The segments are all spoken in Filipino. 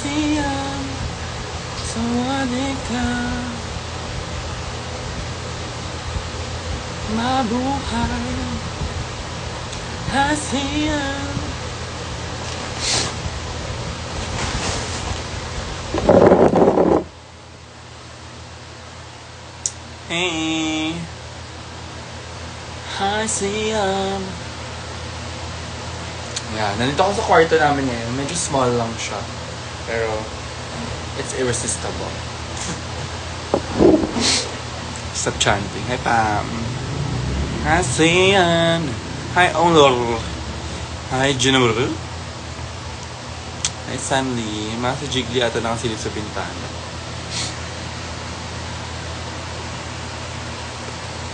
ASEAN, sawadee mabuhay, ASEAN. Hey, ASEAN. Yan, nandito ako sa kwarto namin ngayon. Medyo small lang siya. Pero, it's irresistible. Stop chanting. Hi, Pam. ASEAN. Hi, Onor. Hi, Jennifer. Hi, Sandy. Mga si Jiggly ata nakasilip sa bintana.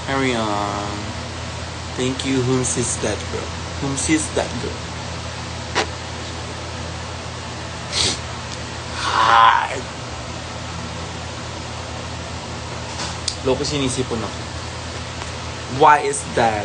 Carry on. Thank you, whom sees that girl? Whom sees that girl? Hi! Loko, sinisipon ako. Why is that?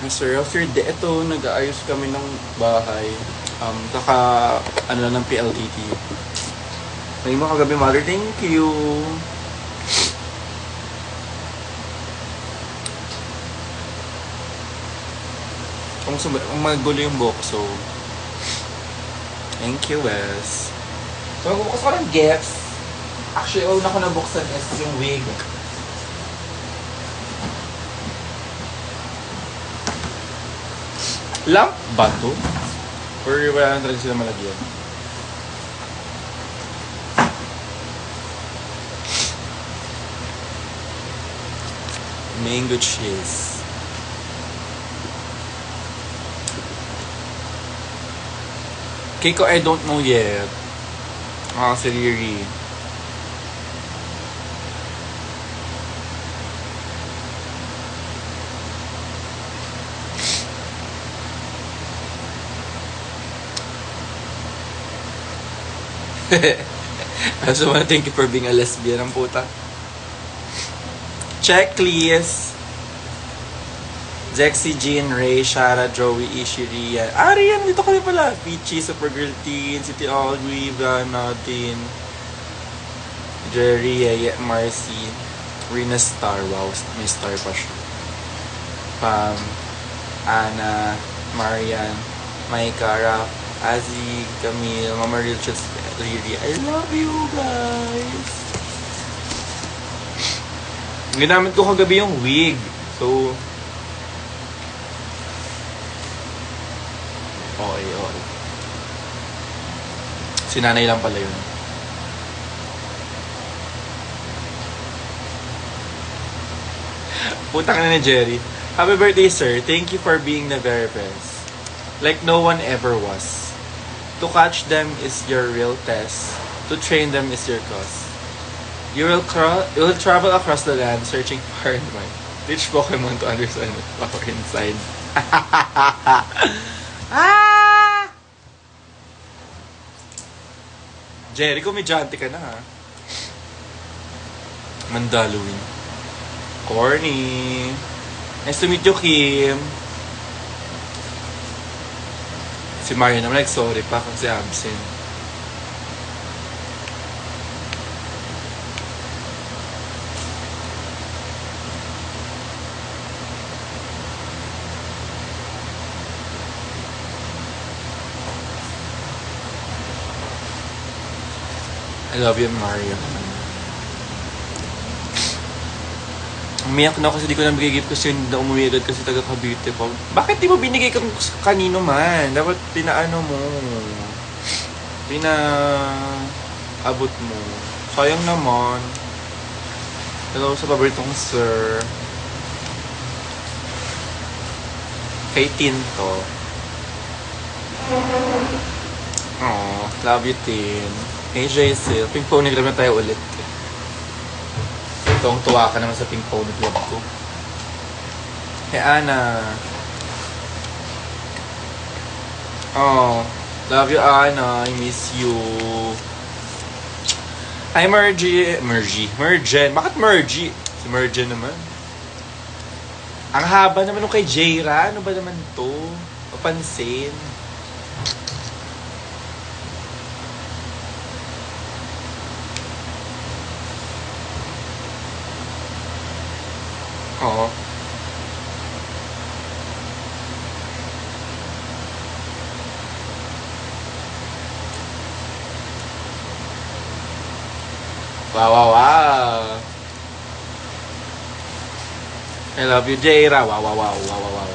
Sir, after ito, nag-aayos kami ng bahay. Ano lang ng PLDT. May mo kagabi, mother, thank you. Kung magulo yung buhok, so thank you, Wes. So, magbukas ko ng gifts. Actually, una ko nabuksan is yung wig. Lamp ba to? Or wala na talaga sila malagyan? Mango cheese. Cake ko, I don't know yet. Si Riri. So, thank you for being a lesbian ang puta. Checklist. Zexy, Jean, Ray, Shara, Joey, Ishi, Rian. Rian, dito kami pala. Peachy, Supergirl Teen, City Ogwe, Natin, Jerry, Yaya, Marcy, Rina Star. Wow, may star pa siya. Pam, Anna, Marian, Maika, Raf, Azzy, Camille, Mama Richards, Riri. I love you guys! Ginamit ko kagabi yung wig. So, okay. Si nanay lang pala yun. Putang na ni Jerry. Happy birthday, sir. Thank you for being the very best. Like no one ever was. To catch them is your real test. To train them is your cause. You will travel across the land searching far and wide. Teach Pokemon to understand the power inside. Jerry, komedyante ka na, ha? Mandaluyong. Corny. Nice to meet you, Kim. Si Mario naman sorry pa kasi absent. I love you, Mario. Umiyak na kasi di ko na bigay gift kasi hindi na umuwi agad kasi taga Cavite pa. Bakit di mo binigay kung kanino man? Dapat pinaano mo. Pinaabot mo. Sayang naman. Hello sa paboritong sir. Kay Tinto. Oh, love you, Tin. Hey, JC. Pink Pony Club na tayo ulit. Tuwang-tuwa ka naman sa Pink Pony Club ko. Hey, Ana. Oh, love you, Ana. I miss you. Hi, Mergen. Bakit Mergie? Si Mergen naman. Ang haba naman nung kay Jaira. Ano ba naman to? Papansin. Oo. Wow, wow, wow. I love you, Jaira. Wow, wow, wow, wow, wow, wow.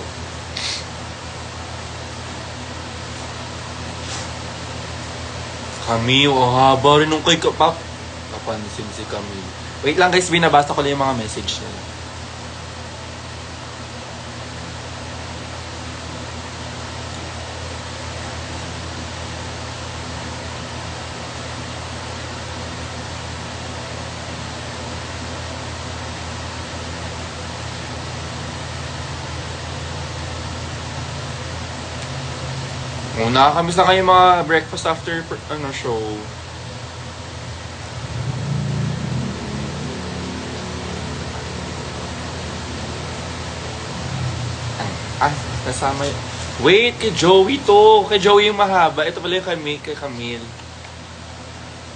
Camille, ang haba rin nung kay Kapap. Napansin si Camille. Wait lang guys, binabasa ko lang yung mga message nila. Nakakamiss na kayo mga breakfast after show. Nasama yun. Wait, kay Joey to. Kay Joey yung mahaba. Ito pala yung kay Camille.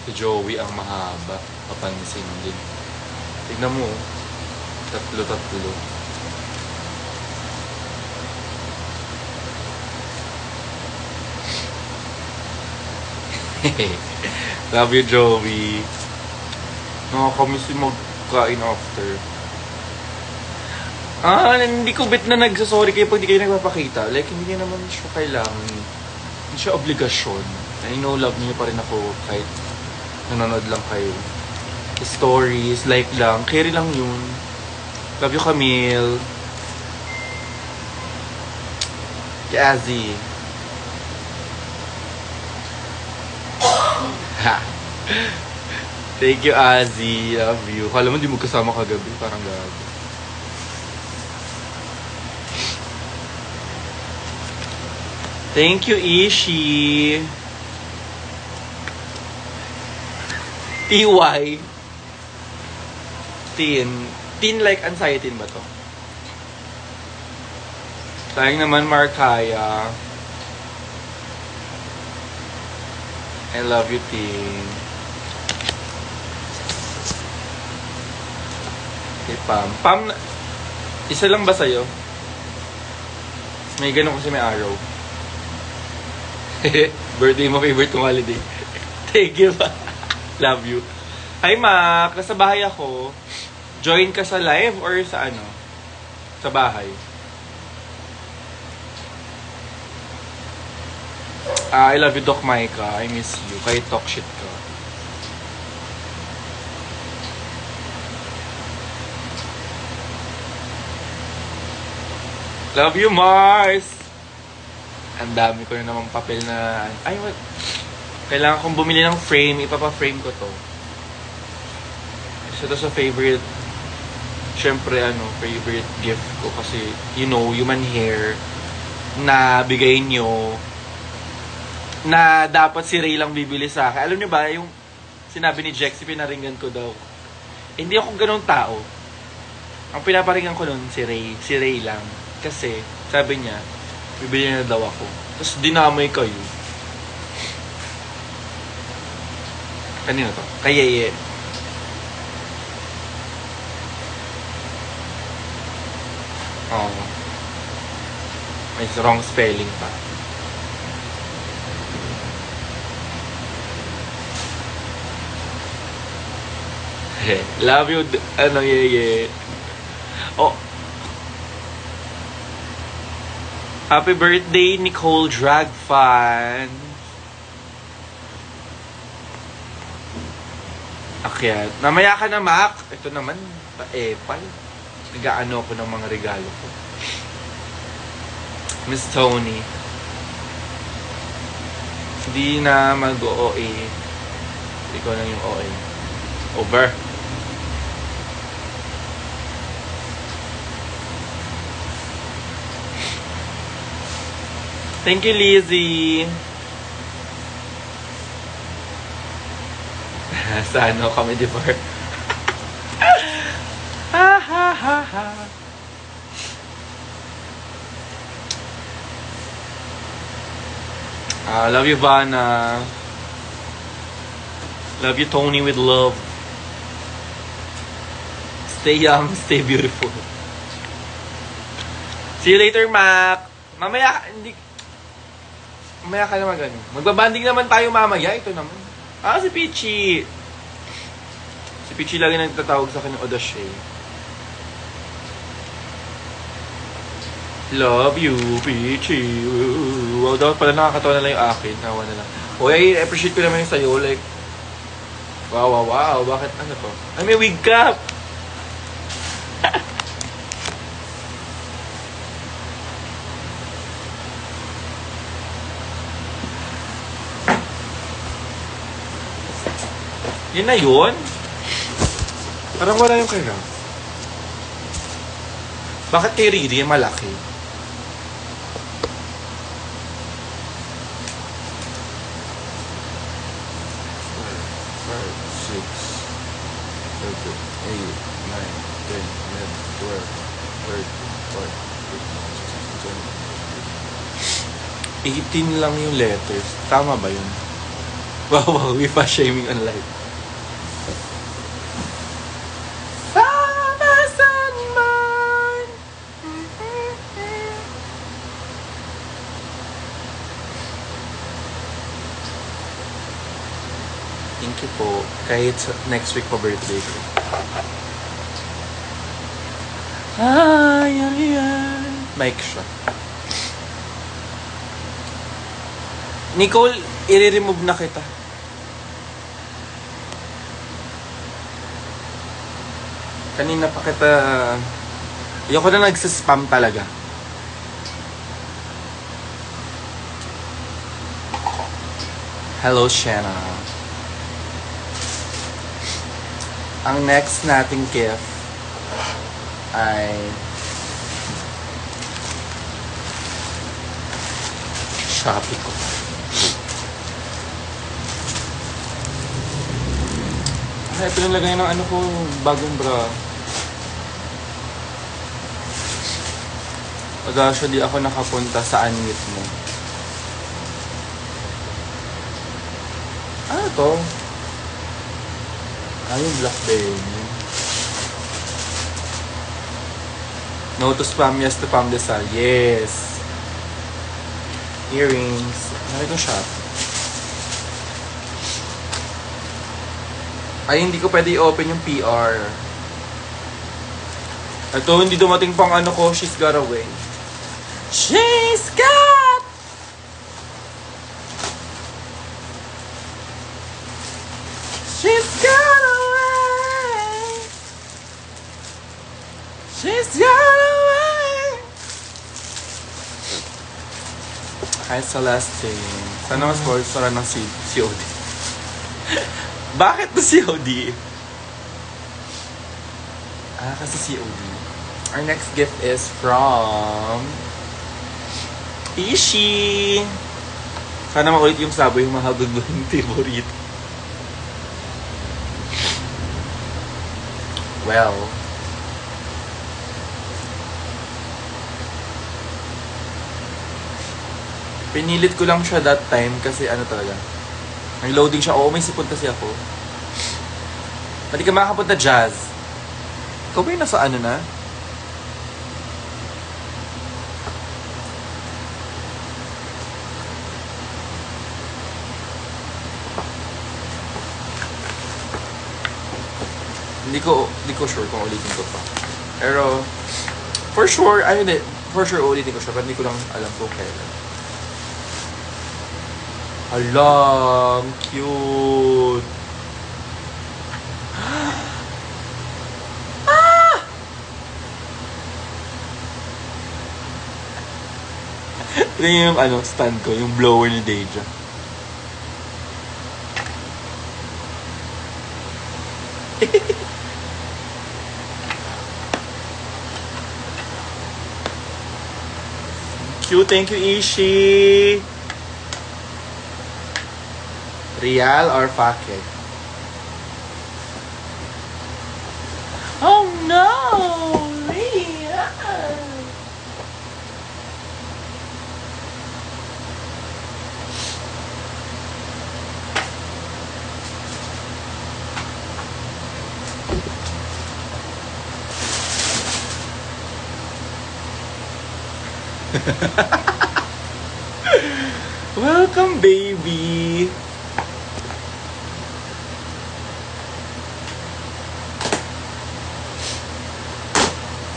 Kay Joey ang mahaba. Papansin din. Tignan mo. Tatlo. Love you, Joey. Nakakamiss yung magkain after. Hindi ko bet na nagsasorry kayo pag di kayo nagpapakita. Like, hindi niya naman siya kailangan. Hindi siya obligasyon. I know love niyo pa rin ako kahit nanonood lang kayo. Stories, like lang. Carry lang yun. Love you, Camille. Kay Azzy. Ha! Thank you, Azzy. Love you. Kala mo di mo kasama kagabi. Parang gabi. Thank you, Ishi. TY. Teen like anxiety ba to? Sayang naman, Markaya. I love you, Teen. Okay, Pam, isa lang ba sa'yo? May ganun kasi may araw. Birthday mo, favorite kong holiday. Thank you, pa. Love you. Hi, Mac. Nasa bahay ako. Join ka sa live or sa ano? Sa bahay? I love you, Doc Micah. I miss you. Kahit talk shit ka. Love you, Mars! Ang dami ko na namang papel na... Ay, what? Kailangan kong bumili ng frame. Ipapa-frame ko to. Isa to sa favorite... Siyempre, favorite gift ko. Kasi, human hair na bigay nyo na dapat si Ray lang bibili sa akin. Alam nyo ba, yung sinabi ni Jexy, pinaringgan ko daw. Hindi ako ganong tao. Ang pinaparinggan ko nun, si Ray. Si Ray lang. Kasi, sabi niya, bibili na daw ako. Tapos dinamay kayo. Kanino to? Kay Yeye. Oo. May wrong spelling pa. Love you, Yeye. Oh. Happy birthday, Nicole Drag Fan. Akyat. Mamaya ka na, Mac. Ito naman, pa-epal. Nag-aano ako ng mga regalo ko. Miss Tony. Hindi na mag-OA. Ikaw na yung OA. Over. Thank you, Lizzie. Sa Comedy Bar. Ha ha ha ha. Love you, Vanna. Love you, Tony, with love. Stay young, stay beautiful. See you later, Mac. Mamaya, hindi... Mamaya ka naman gano'n. Magbabanding naman tayo mamaya. Ito naman. Si Pichi. Si Pichi lagi nagtatawag sa akin ng Odache. Love you, Pichi. Wow, dapat pala nakakatawa na lang yung akin. Nawa na lang. Uy, I-appreciate ko naman yung sa'yo. Like, wow. Bakit ano to? Ay, may wig cap. Yun na yun? Parang wala yung kay Ralph. Bakit kay Riri malaki? Five, 6, 7, 8, 9, 10, 11, 12, 13, 14, 15, 16, 17, 18 lang yung letters. Tama ba yun? Wow, we pa-shaming on life. Thank you po. Kahit next week pa birthday ko. Mic siya. Nicole, i-remove na kita. Kanina pa kita... Ayoko na nagsispam talaga. Hello, Shanna. Ang next nating gift ay Shopee ko. Ito yung lagay ng ano ko, bagong bra. Pag-asya di ako nakapunta sa unmute mo. Ano to? Yung Blackberry. No to spam, yes to pandesal. Yes. Earrings. Ano itong shop? Ay, hindi ko pwede i-open yung PR. Ito, hindi dumating pang ano ko. She's got away. She's got! She's got away. She's got away. Hi, Celeste. Sana mas sponsoran ng COD. Bakit to COD? Kasi COD. Our next gift is from Ishi. Sana makulit yung saboy yung mahagod mo yung favorite. Well, pinilit ko lang siya that time kasi ano talaga. May loading siya. Oo, may sipon kasi ako. Pati ka makakapunta, Jazz. Ikaw ba yung nasa ano na? Hindi ko sure kung ulitin ko pa. Pero, for sure ulitin ko siya. Pero hindi ko lang alam kung kailan. Alam, cute. Ito yung stand ko, yung blower ni Deja. Cute, thank you, Ishi. Real or fake? Oh no, Real. Welcome, baby!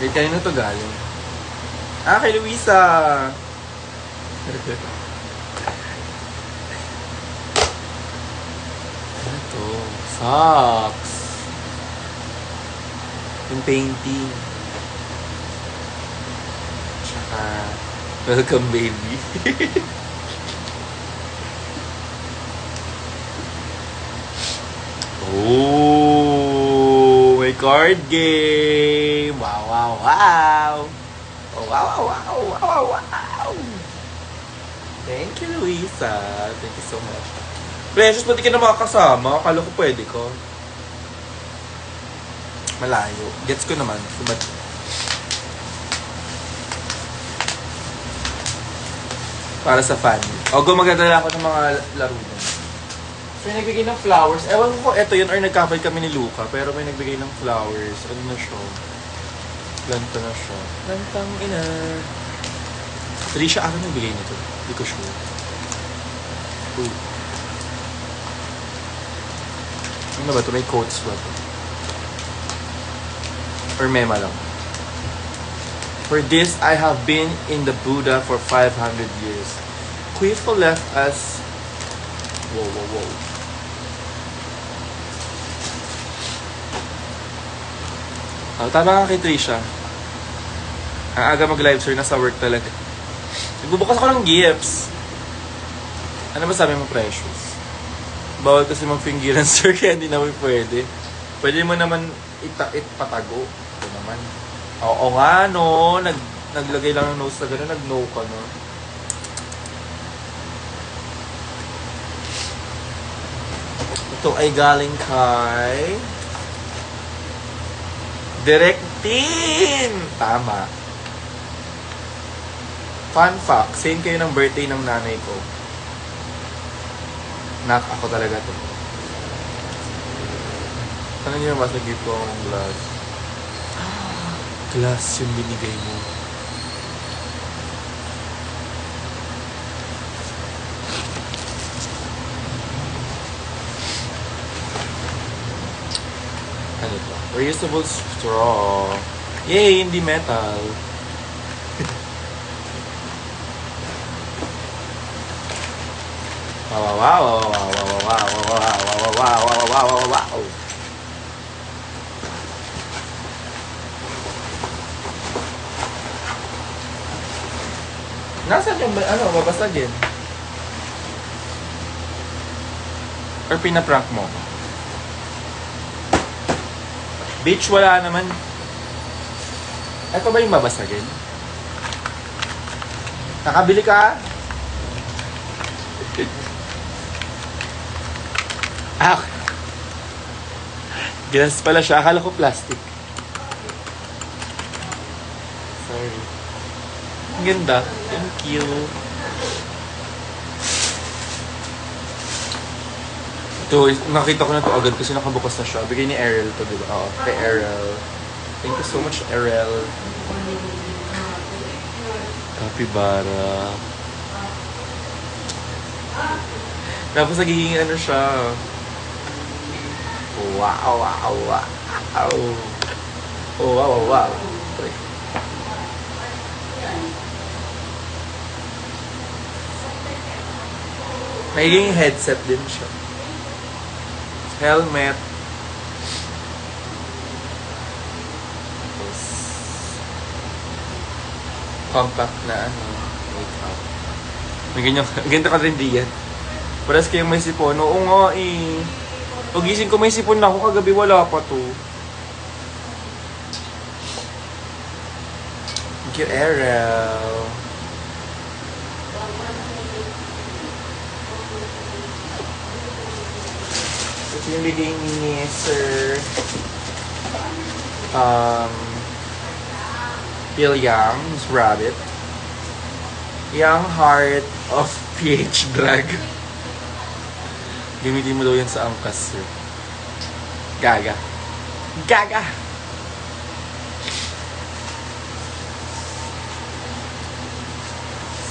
Wait, kanino to galing? Kay Luisa! Ano to? Socks! Yung painting. Tsaka, welcome, baby. Oh, may card game. Wow, wow, wow. Oh, wow, wow, wow, wow, wow. Thank you, Luisa. Thank you so much. Precious, pati ka na makakasama. Akala ko pwede ko. Malayo. Gets ko naman. Subat. Para sa fan. O, gumagdala ako ng mga laro mo. So, may nagbigay ng flowers. Ewan ko kung eto yun or nagkapal kami ni Luca. Pero may nagbigay ng flowers. Ano na siya? Planta na siya. Plantang ina. Trisha, ano nagbigay nito? Hindi ko sure. Uy. Ano ba ito? May quotes ba ito? Or mema lang. For this, I have been in the Buddha for 500 years. Quifo left us... Whoa, whoa, whoa. Oh, tama ka kay Trisha. Ang aga mag-live, sir, nasa work talaga. Nagbubukas ako ng gifts. Ano ba sabi mo, Precious? Bawal kasi mag-fingiran, sir, kaya hindi naman pwede. Pwede mo naman ipatago. Ito naman. Oo nga, no. Naglagay lang ng nose na gano'n, nag-no ka, no. Ito ay galing kay... Directin! Tama. Fun fact, same kayo ng birthday ng nanay ko. Nak, ako talaga to. Ano niyo mas nag-gift ko ng glass? Glass yung binigay mo. Ano to? Reusable straw. Yay, hindi metal. Wow, wow, wow, wow, wow, wow, wow, wow, wow, wow, wow, wow. Nasaan yung, babasagin? Or pinaprank mo? Bitch, wala naman. Ito ba yung babasagin? Nakabili ka? Glass pala siya. Akala ko plastic. Sorry. Ang ganda. Thank you. Ito, nakita ko na to agad kasi nakabukas na siya. Bigay ni Ariel to, diba? Oo, kay Ariel. Thank you so much, Ariel. Capybara. Tapos nagiging ano siya. Wow, wow, wow. Oh, wow, wow, wow. Nagiging headset din siya. Helmet. Tapos, compact na makeup. May ganyan, ganito ka rin diyan. Paras kayong may sipon. Oo nga eh. Pagising ko may sipon na ako, kagabi wala pa to. Thank you, Ariel. Ito yung bigay ni Sir Phil Young's Rabbit. Young Heart of PH Drag. Gamitin mo daw yan sa angkas, sir. Gaga. Gaga!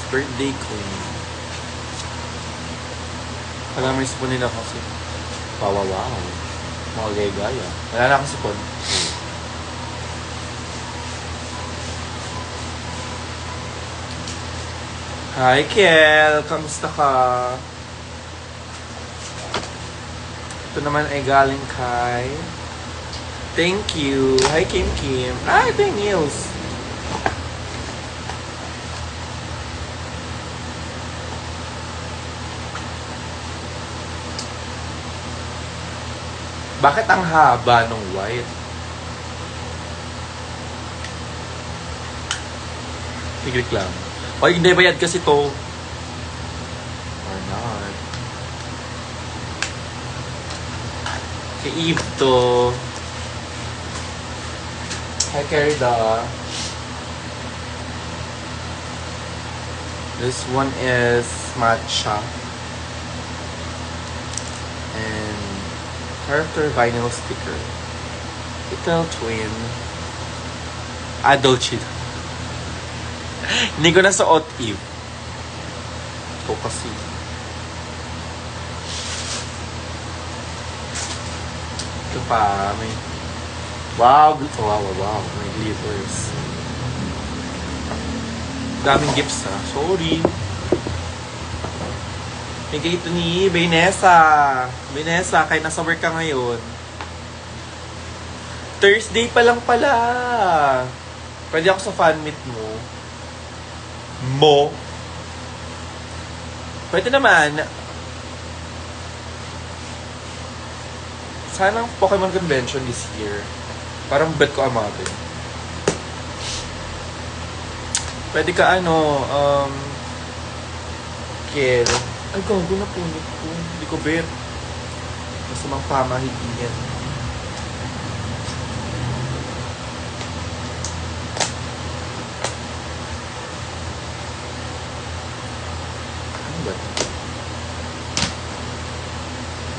Birthday queen. Alam mo, isipunin ako kasi. Wow. Mga gaya-gaya. Wala na akong sipon. Hi, Kel! Kamusta ka? Ito naman ay galing kay... Thank you! Hi, Kim! Ay, ito yung news! Bakit ang haba ng white? Tigrik lang. O, hindi bayad kasi to. Or not. Kay Eve to. Hi, Carida. This one is matcha. And character vinyl sticker. Little twin. Adult shit. Hindi ko na suot, Eve. Ito kasi. Ito pa, may... Wow! May glitters. Daming gifts, ha? Sorry. Bigay ito ni Vanessa. Vanessa, kahit nasa work ka ngayon. Thursday pa lang pala. Pwede ako sa fan meet mo. Pwede naman. Sana ang Pokemon Convention this year. Parang bet ko amatin. Pwede ka Kel. Ay, gago na punit ko. Hindi ko bet. Masamang pamahigingan.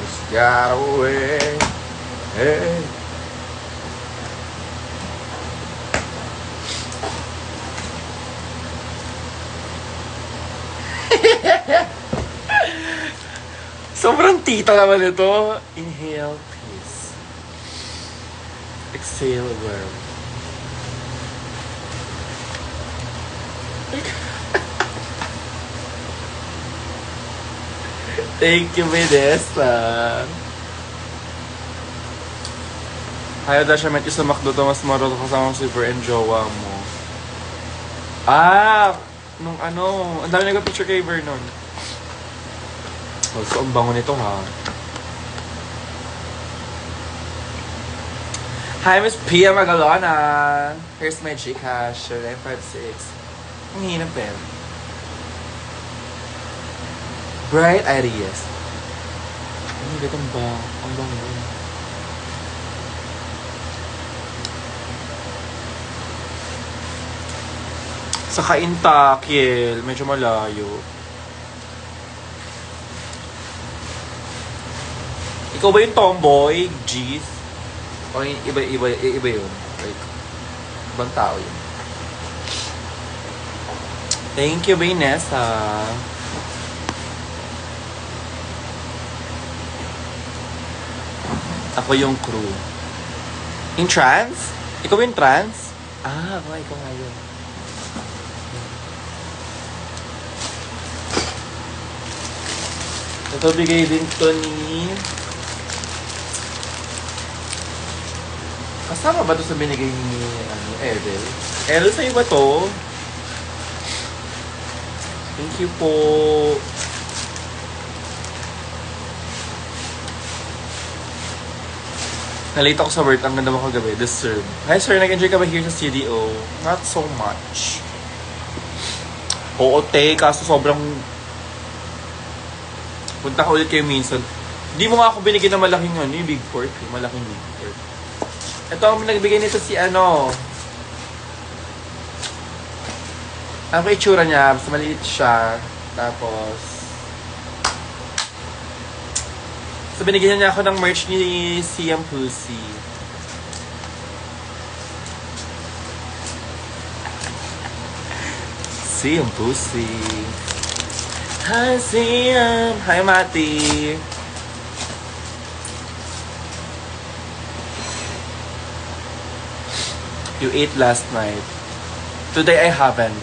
Just got away. Hey. Sobrang tita naman ito. Inhale, peace. Exhale, worm. Thank you, Vanessa. Ayaw daw siya met you sa McDo, mas maro kasama super and jowa mo. Nung ang dami nag-picture kay Vernon. Also, ang bango nito, ha. Hi, Miss Pia Magalona. Here's my Gcash, 956. Ang hinang pen. Bright ideas. Ang gatang ba? Ang bango. Sa Kainta, Kiel. Medyo malayo. Ikaw ba yung tomboy, G's? O iba yun? Like, ibang tao yun. Thank you, Vanessa. Ako yung crew. In trans? Ikaw ba yung trans? Ikaw nga yun. Ito bigay din to ni... Kasama ba ito sa binigay ni Edel? Edel, sa'yo ba to? Thank you po. Nalate ako sa work. Ang ganda mo kagabi. Deserve. Hi sir, nag-enjoy ka ba here sa CDO? Not so much. Oo, te. Kaso sobrang... Punta ka ulit kayo minsan. Hindi mo nga ako binigyan ng malaking yung Big Fort. Malaking Big Fort. Ito ang nagbigay nito si Ano ko itsura niya. Basta maliit siya. Tapos... So, binigyan niya ako ng merch ni Siam Pussy. Siam Pussy. Hi, Siam. Hi, Mati. You ate last night. Today I haven't.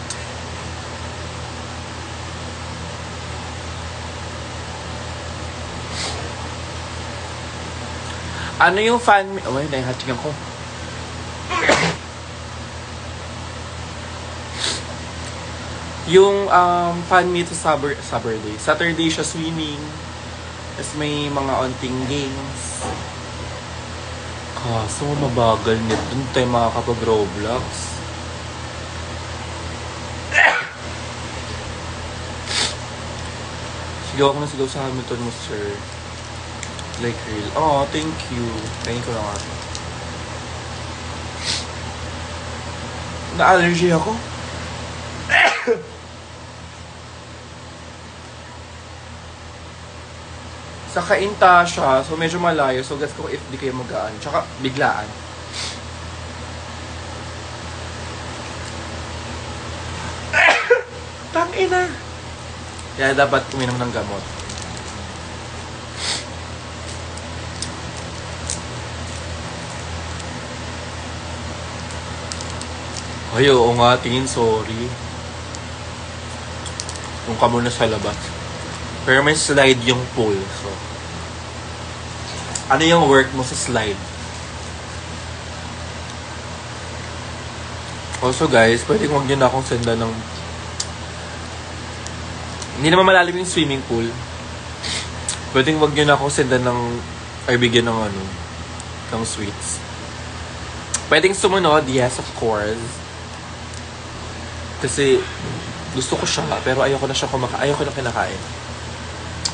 Ano yung fan meet? Oh, nahihatching ako. Yung fan meet sa Saturday siya swimming. Tapos may mga onting games. Kaso mabagal nito. Doon tayo makakapag-Roblox. Sigaw ako na sigaw sa Hamilton mo, sir. Like real. Oh, thank you. Thank you lang ako. Na-allergy ako. Sa Kainta siya, so medyo malayo. So guess ko if di kayo magaan. Tsaka biglaan. Tangina. Kaya dapat uminom ng gamot. Ay, oo nga, tingin, sorry. Kung ka muna sa labas. Pero may slide yung pool, so. Ano yung work mo sa slide? Also guys, pwede huwag nyo na akong senda ng... Hindi naman malalim yung swimming pool. Pwede huwag nyo na akong senda ng... Ay, bigyan ng ano, ng sweets. Pwedeng sumunod, yes, of course. Kasi gusto ko siya, pero ayoko na siya ayoko na kinakain.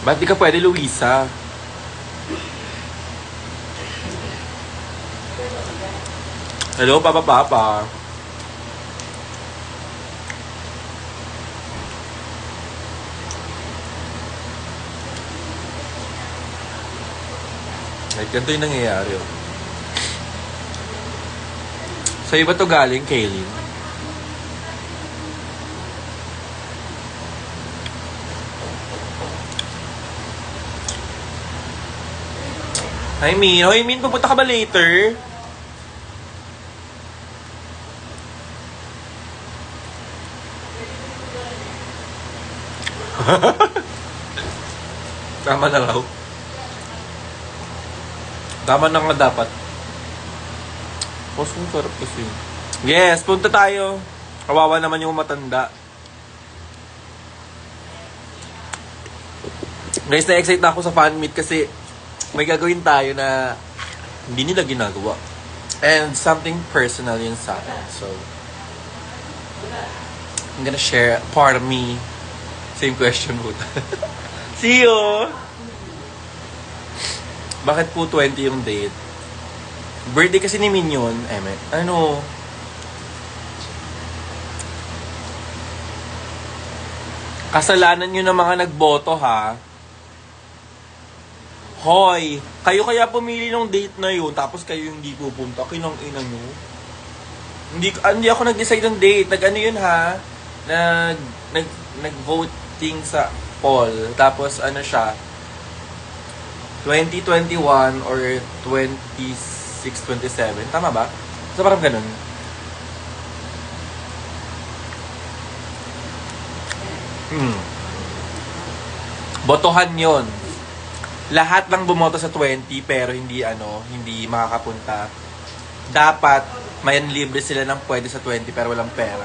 Ba't di ka pwede, Luisa? Hello, Papa. Ay, ganito yung nangyayari. Oh. Sa iba to galing, Kaylin? Hi, Min. Hoy, Min, pupunta ka ba later? Tama na raw. Tama na nga dapat. Mas sarap kasi. Yes, punta tayo. Kawawa naman yung matanda. Guys, na-excite na ako sa fan meet kasi may gagawin tayo na hindi nila ginagawa. And something personal yun sa akin. So, I'm gonna share part of me. Same question mo. See you! Bakit po 20 yung date? Birthday kasi ni Minion. Ano? Kasalanan nyo ng mga nagboto, ha? Hoy, kayo kaya pumili ng date na yun, tapos kayo hindi pupunta, kinang ina nyo. Hindi ako nag-decide ng date. Nag-ano yun, ha? Nag-voting sa poll. Tapos ano siya, 2021 or 26-27. Tama ba? So parang ganun. Botohan yon. Lahat ng bumoto sa 20 pero hindi makakapunta. Dapat may libre sila ng pwede sa 20 pero walang pera.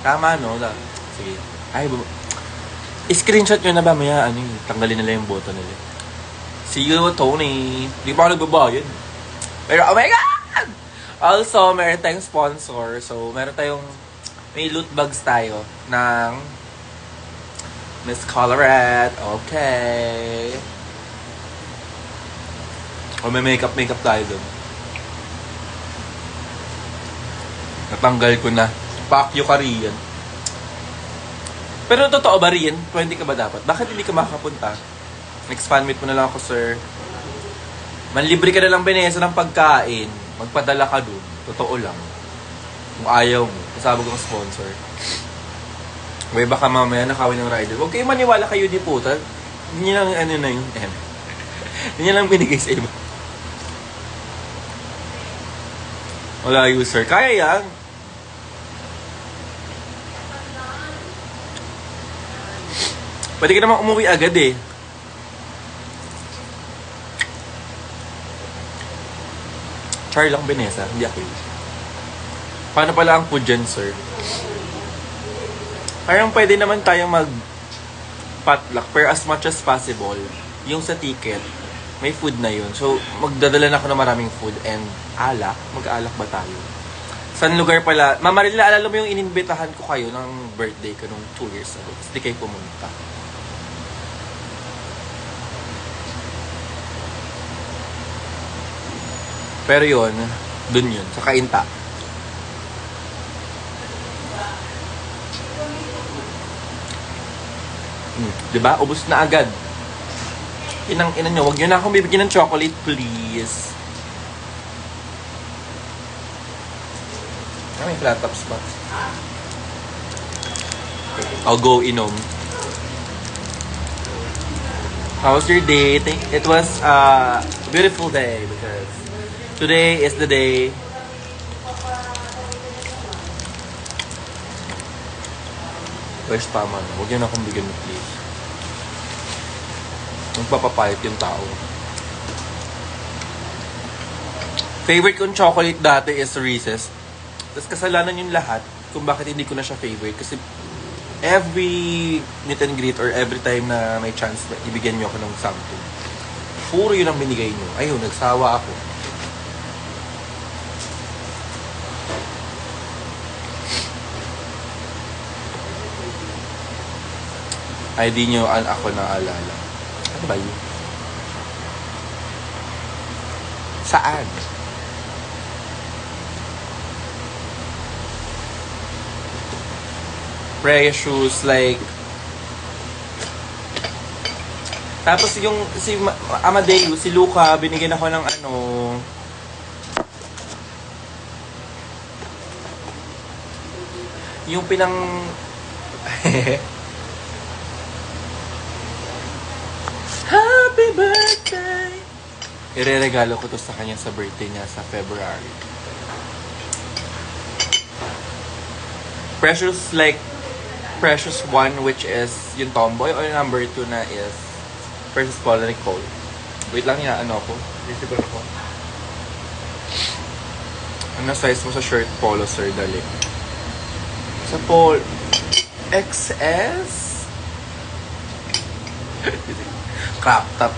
Tama, no? Sige. Ay, screenshot nyo na ba? Maya, tanggalin nila yung boto nila. See you, Tony. Di pa ako nagbabayad. Pero, oh my God! Also, meron tayong sponsor. So, may loot bags tayo ng Miss Colorette. Okay. O may makeup tayo dun. Natanggal ko na. Fuck you ka, Rian. Pero totoo ba, Rian? 20 ka ba dapat? Bakit hindi ka makakapunta? Next fan meet mo na lang ako, sir. Manlibre ka na lang, Benesa, ng pagkain. Magpadala ka dun. Totoo lang. Kung ayaw mo, kasabog ang sponsor. May baka mamaya nakawin ng rider. Huwag kayo maniwala kayo di puta. Hindi niya lang ano na yun. Hindi niya lang binigay sa iba. Wala user. Kaya yan. Pwede ka naman umuwi agad eh. Char lang, Vanessa. Hindi ako yun. Paano pala ang food dyan, sir? Parang pwede naman tayong mag-potluck, pero as much as possible, yung sa ticket, may food na yun. So, magdadala na ako ng maraming food and alak. Mag-alak ba tayo? Saan lugar pala? Mama Rila, alala mo yung ininbitahan ko kayo ng birthday ko nung 2 years ago. Hindi kayo pumunta. Pero yun, dun yun, sa Kainta. Diba? Ubus na agad. Ina nyo, wag nyo na akong bibigyan ng chocolate, please. May flat tops pa. I'll go inom. How was your day? It was a beautiful day because today is the day. Where's tama na? Huwag yun akong bigyan mo, please. Magpapapayat yung tao. Favorite kong chocolate dati is Reese's. Tapos kasalanan yung lahat kung bakit hindi ko na siya favorite. Kasi every meet and greet or every time na may chance na ibigyan nyo ako ng something, puro yun ang binigay nyo. Ayun, nagsawa ako. Ay, di nyo ako naalala. Ano ba yun? Saan? Precious, like... Tapos yung si Amadeo, si Luca, binigyan ako ng ano... Yung pinang... Happy birthday! Ireregalo ko to sa kanya sa birthday niya sa February. Precious, like... Precious 1, which is yung tomboy, or number 2 na is Precious Paula Nicole. Wait lang, ano ko. Visible ko. Ano size mo sa shirt, polo, sir? Dali. Sa polo, XS? Crop top.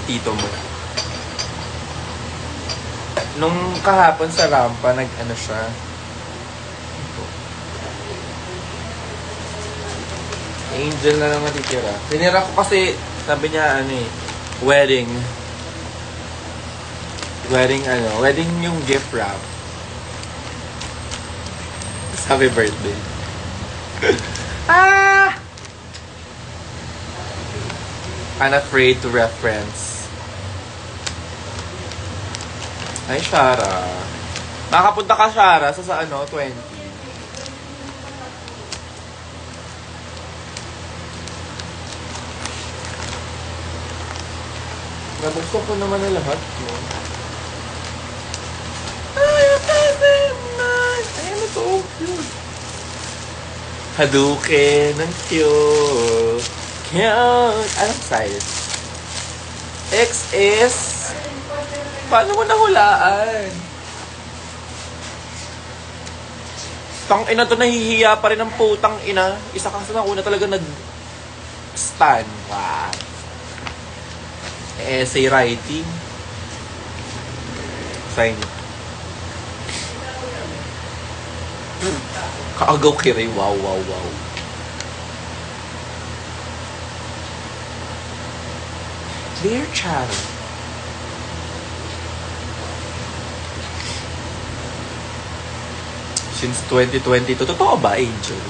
Tito mo. Nung kahapon sa rampa, nag-ano siya. Angel na lang natitira. Tinira ko kasi, sabi niya, ano eh, wedding yung gift wrap. Happy birthday. Unafraid to reference. Ay, Shara. Nakapunta ka, Shara, sa ano, 20. Nabuksan ko naman na lahat, no? Ayan, ito. Cute. Hadouken. Ang cute. Cute. Anong size? XS. Paano mo nahulaan? Tang ina to, nahihiya pa rin ang putang ina. Isa kasi na una talaga nag-stand. Wow. Essay writing. Sign. Kaagaw kiri. Wow, wow, wow. Dear child. Since 2022. Totoo ba, Angel?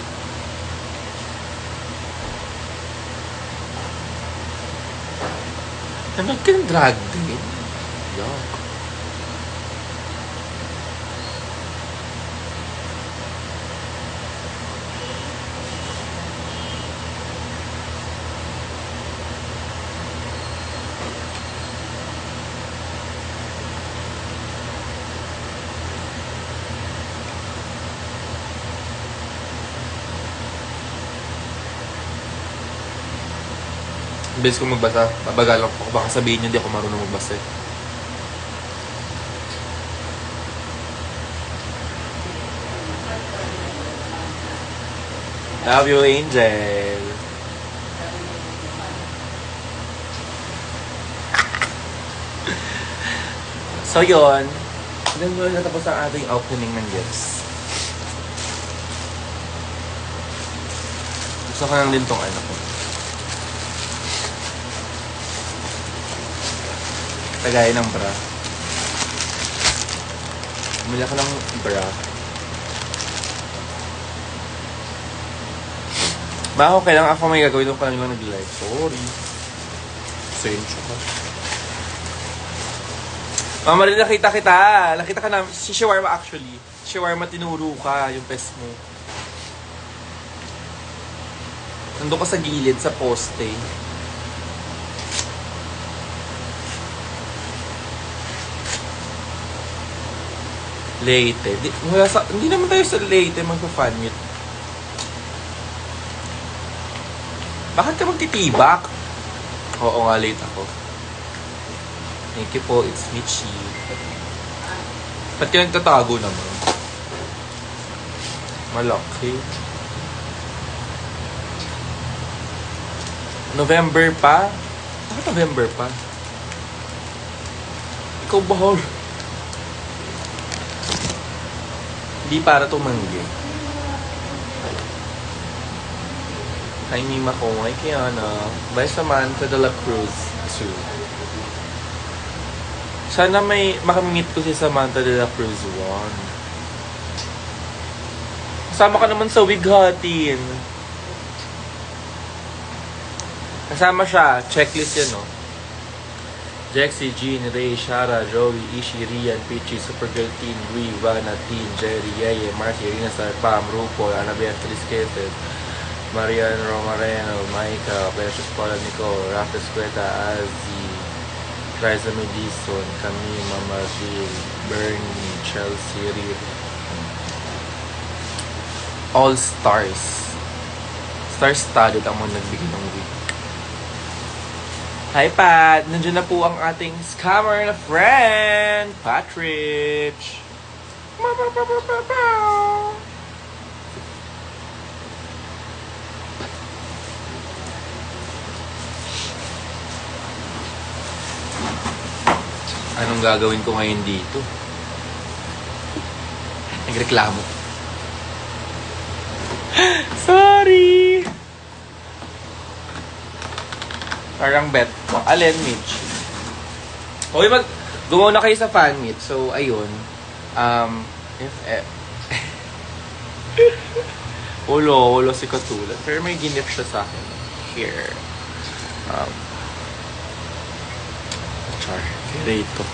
Nanood ka ng drag din? Yuck. Bilis ko magbasa, babagalan ko. Baka sabihin niyo hindi ako marunong magbasa eh. Love you, Angel. So yun, hanggang doon natapos ang ating opening ng gifts. Gusto ko lang din tong ano ko. Tagay ng bra. Bumili ako ng bra. Baka kailangan ako may gagawin nung kanilang nag-live. Sorry. Sensyo ka. Mama rin nakita kita. Nakita ka namin. Si Shawarma actually. Shawarma tinuro ka yung pes mo. Nandun ka sa gilid sa poste. Leyte. Hindi naman tayo sa Leyte magpa-fan meet. Bakit ka magtitibak? Oo nga, late ako. Thank you po, it's Mitchie. Ba't ka nagtatago naman? Malaki. November pa? Bakit November pa? Ikaw bahol. Hindi para tumanggi. Hi, Mima ko. Hi, Kiana. By Samantha de la Cruz. Too. Sana may makamit ko si Samantha de la Cruz 1. Kasama ka naman sa Wighatin. Kasama siya. Checklist yan, no? Jexy, Jean, Ray, Shara, Joey, Ishi, Rian, Pichi, Supergirl Teen, Rui, Vanna, Teen, Jerry, Yeye, Marcy, Irina Star, Pam, RuPaul, Ana Beatriz Queted, Marian Romareno, Maika, Precious Paula Nicole, Rafa Escueta, Azzy, Riza Medison, Camille, Mama Jill, Bernie, Chelsea, Riri. All stars. Star-studded ang mga nagbigay ng week. Hi, Pat! Nandiyan na po ang ating scammer na friend, Patrick! Anong gagawin ko ngayon dito? Nagreklamo. Sorry! Parang bet ko. Alin, Mitch? Okay, gumawa na kayo sa fan meet. So, ayun. Ulo si Katulad. Pero may ginip siya sa akin. Here. Char. Dito.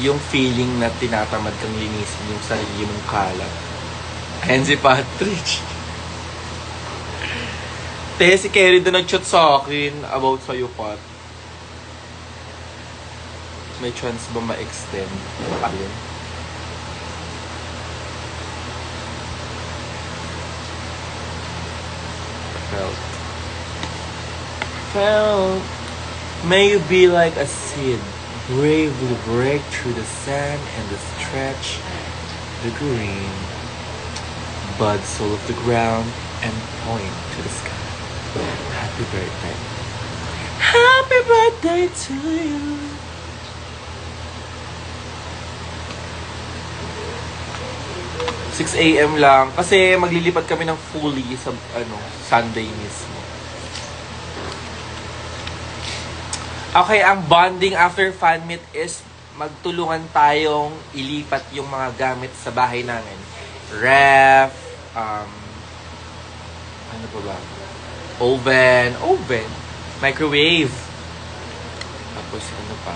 Yung feeling na tinatamad kang linisin yung sarili mong kalat. Ayan si Patrick. Si Kerry doon nag-chat sa akin about sa'yo, Pat. May chance ba ma-extend? Ayun. Felt. May you be like a seed, bravely break through the sand and the stretch the green bud soul of the ground and point to the sky. Happy birthday. Happy birthday to you. $6 a.m. lang kasi maglilipat kami ng fully sa Sunday mismo. Okay, ang bonding after fan meet is magtulungan tayong ilipat yung mga gamit sa bahay namin. Ref, Ano pa ba? Oven. Microwave. Tapos ano pa?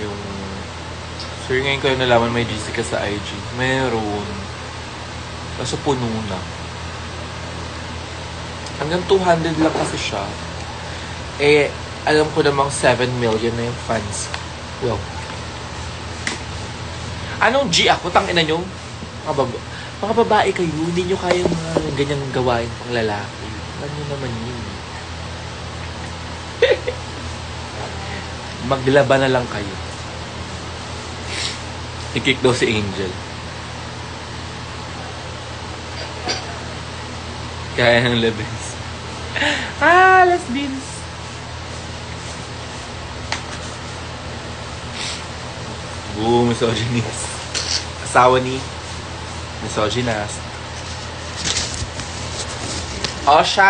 Yung... Sir, ngayon ko yung nalaman may GC ka sa IG. Meron. Kaso puno na. Hanggang 200 lang kasi siya. Eh, alam ko namang 7 million na yung fans. Wow. Anong G ako? Tangina nyo? Mga babae kayo, hindi nyo kaya mga ganyang gawain pang lalaki. Alam nyo naman yun. Maglaba na lang kayo. I-kick daw si Angel. Kaya ng labis. Lesbians. Misogynist. Asawa ni misogynist.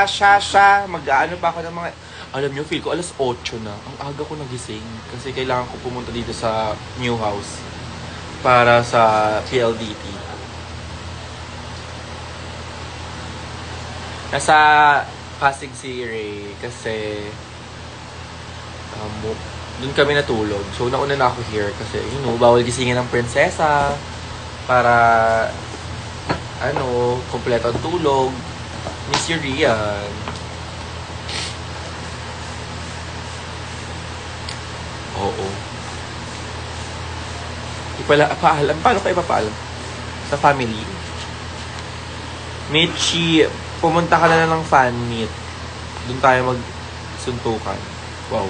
Siya. Mag-ano pa ako ng mga... Alam nyo, feel ko alas 8 na. Ang aga ko nagising. Kasi kailangan ko pumunta dito sa new house. Para sa PLDT. Nasa Pasig si Ray. Kasi... doon kami natulog. So, nauna na ako here. Kasi, bawal gisingin ng prinsesa. Para... kompleto ang tulog. Miss you, Rian. Oo. Paalam. Paano kayo papaalam? Sa family. Mitchie, pumunta ka na ng fan meet. Doon tayo magsuntukan. Wow.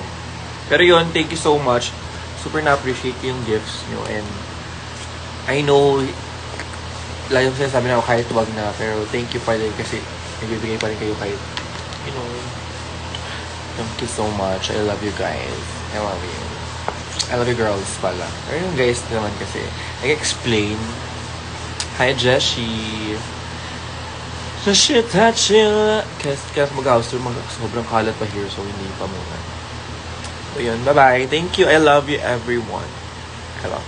Pero yun, thank you so much. Super na-appreciate yung gifts nyo. And I know, layo ko sinasabi na ako kahit wag na. Pero thank you pa rin kasi nagbibigay pa rin kayo kahit, thank you so much. I love you guys. I love you. I love you girls pala. Pero yung guys naman kasi, nag-explain. Hi, Jessie. So shit, that chill. Kaya mag-house tour, sobrang kalat pa here, so hindi pa muna. So yun, bye-bye. Thank you. I love you everyone. Hello.